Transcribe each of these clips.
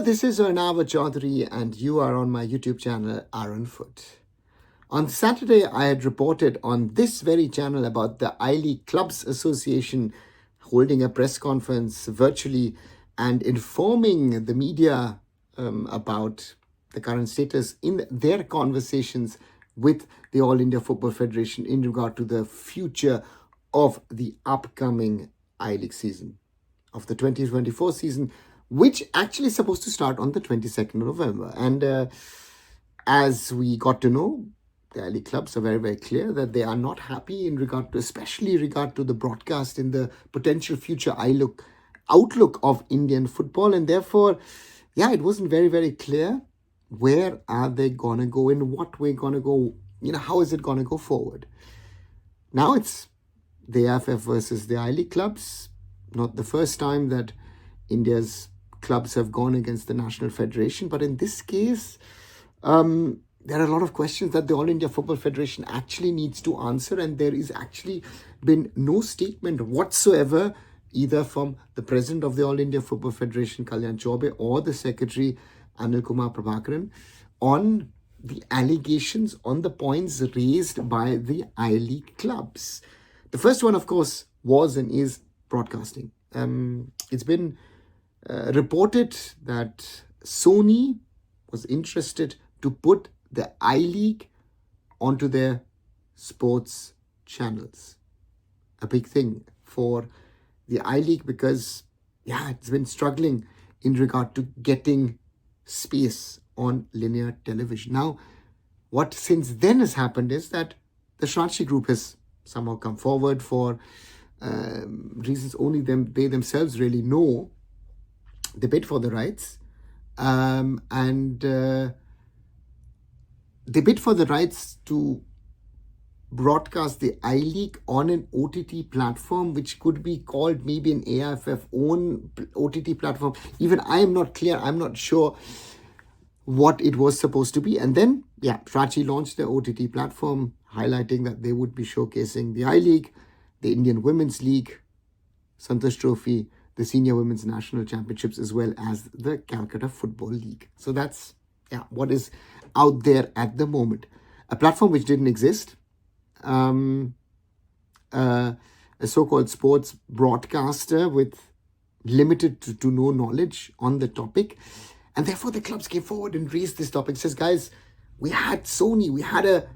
Hello, this is Arunava Chaudhuri and you are on my YouTube channel, Arunfoot. On Saturday, I had reported on this very channel about the I-League Clubs Association holding a press conference virtually and informing the media about the current status in their conversations with the All India Football Federation in regard to the future of the upcoming I-League season, of the 2024 season, which actually is supposed to start on the 22nd of November. And as we got to know, the I-League clubs are very, very clear that they are not happy in regard to, especially regard to the broadcast in the potential future outlook of Indian football. And therefore, it wasn't very, very clear where are they going to go, in what way going to go, how is it going to go forward. Now it's the AIFF versus the I-League clubs. Not the first time that India's clubs have gone against the National Federation, but in this case, there are a lot of questions that the All India Football Federation actually needs to answer, and there is actually been no statement whatsoever either from the President of the All India Football Federation, Kalyan Chaubey, or the Secretary, Anil Kumar Prabhakaran, on the allegations, on the points raised by the I-League clubs. The first one, of course, was and is broadcasting. It's been reported that Sony was interested to put the I-League onto their sports channels. A big thing for the I-League because, it's been struggling in regard to getting space on linear television. Now, what since then has happened is that the Shrachi Group has somehow come forward for reasons only they themselves really know. They bid for the rights and they bid for the rights to broadcast the I-League on an OTT platform, which could be called maybe an AIFF own OTT platform. Even I am not clear. I'm not sure what it was supposed to be. And then, Shrachi launched their OTT platform, highlighting that they would be showcasing the I-League, the Indian Women's League, Santosh Trophy, the Senior Women's National Championships, as well as the Calcutta Football League. So that's what is out there at the moment. A platform which didn't exist, a so-called sports broadcaster with limited to no knowledge on the topic. And therefore the clubs came forward and raised this topic. Says, guys, we had Sony, we had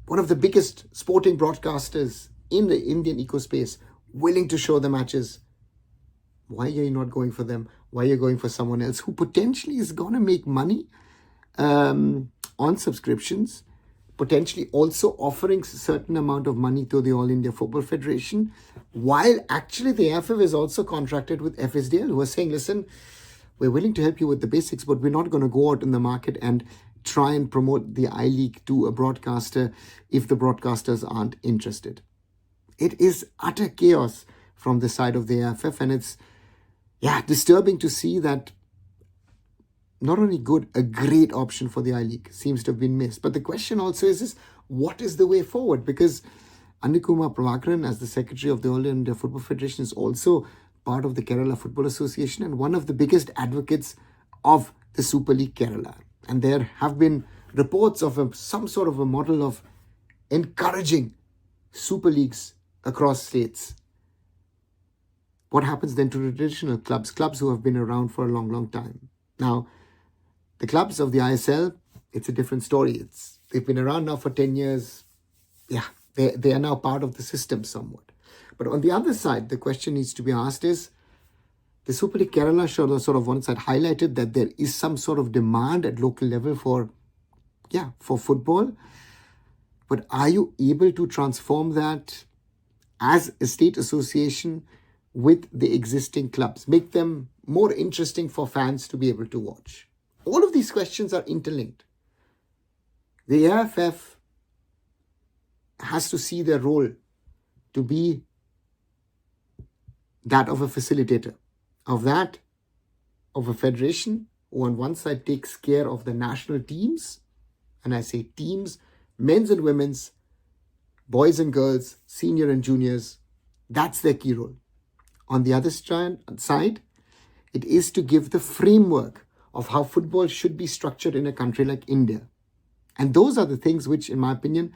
one of the biggest sporting broadcasters in the Indian ecospace willing to show the matches. Why are you not going for them? Why are you going for someone else who potentially is going to make money on subscriptions, potentially also offering a certain amount of money to the All India Football Federation, while actually the AIFF is also contracted with FSDL, who are saying, listen, we're willing to help you with the basics, but we're not going to go out in the market and try and promote the I-League to a broadcaster if the broadcasters aren't interested. It is utter chaos from the side of the AIFF, and it's disturbing to see that not only a great option for the I-League seems to have been missed. But the question also is what is the way forward? Because Anil Kumar Prabhakaran, as the Secretary of the All India Football Federation, is also part of the Kerala Football Association and one of the biggest advocates of the Super League Kerala. And there have been reports of some sort of a model of encouraging Super Leagues across states. What happens then to traditional clubs who have been around for a long, long time? Now, the clubs of the ISL, it's a different story. They've been around now for 10 years. They are now part of the system somewhat. But on the other side, the question needs to be asked is, the Super League Kerala sort of one side highlighted that there is some sort of demand at local level for football. But are you able to transform that as a state association with the existing clubs, make them more interesting for fans to be able to watch? All of these questions are interlinked. The AIFF has to see their role to be that of a facilitator, of a federation who on one side takes care of the national teams, and I say teams, men's and women's, boys and girls, senior and juniors. That's their key role. On the other side, it is to give the framework of how football should be structured in a country like India. And those are the things which, in my opinion,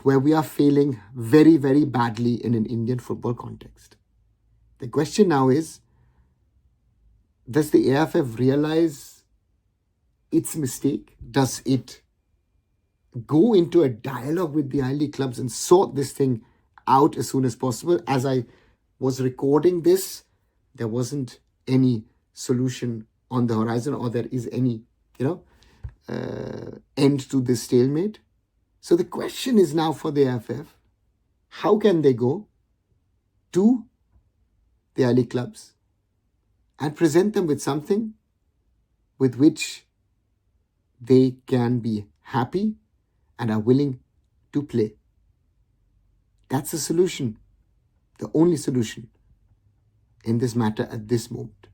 where we are failing very, very badly in an Indian football context. The question now is, does the AIFF realize its mistake? Does it go into a dialogue with the I-League clubs and sort this thing out as soon as possible? As I was recording this, there wasn't any solution on the horizon, or there is any, end to this stalemate. So the question is now for the AIFF, how can they go to the I-League clubs and present them with something with which they can be happy and are willing to play? That's the solution, the only solution in this matter at this moment.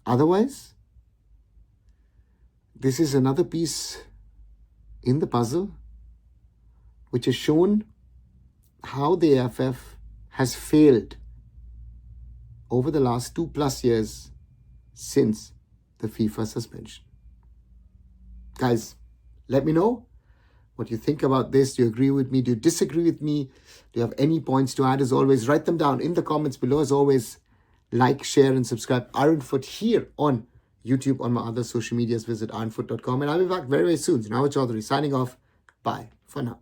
Otherwise, this is another piece in the puzzle which has shown how the AIFF has failed over the last 2+ years since the FIFA suspension. Guys, let me know what you think about this. Do you agree with me? Do you disagree with me? Do you have any points to add? As always, write them down in the comments below. As always, like, share and subscribe. Arunfoot here on YouTube. On my other social medias, visit arunfoot.com. And I'll be back very, very soon. Arunava Chaudhuri signing off. Bye for now.